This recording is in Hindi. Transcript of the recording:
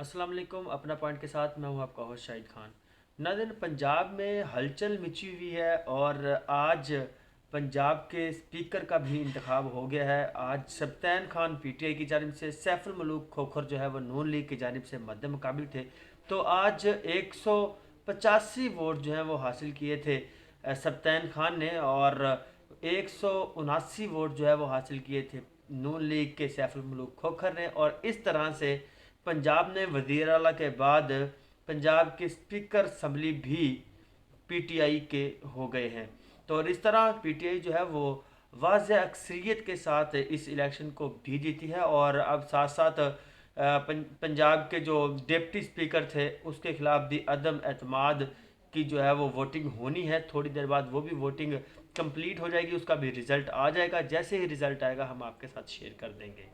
अस्सलाम वालेकुम। अपना पॉइंट के साथ मैं हूं आपका होस्ट शाहिद खान। नाज़रीन, पंजाब में हलचल मची हुई है और आज पंजाब के स्पीकर का भी इंतखाब हो गया है। आज सब्तैन खान पीटीआई की जानिब से, सैफुल मलूक खोखर जो है वो नून लीग की जानिब से मद्दे मुकाबिल थे। तो आज 185 वोट जो हैं वो हासिल किए थे सब्तैन खान ने, और 179 वोट जो है वो हासिल किए थे नून लीग के सैफुल मलूक खोखर ने। और इस तरह से पंजाब ने वज़ीर आला के बाद पंजाब के स्पीकर असम्बली भी पीटीआई के हो गए हैं। तो और इस तरह पीटीआई जो है वो वाज़ अक्सरियत के साथ इस इलेक्शन को भी जीती है। और अब साथ साथ पंजाब के जो डिप्टी स्पीकर थे उसके खिलाफ भी अदम एतमाद की जो है वो वोटिंग होनी है। थोड़ी देर बाद वो भी वोटिंग कंप्लीट हो जाएगी, उसका भी रिज़ल्ट आ जाएगा। जैसे ही रिज़ल्ट आएगा हम आपके साथ शेयर कर देंगे।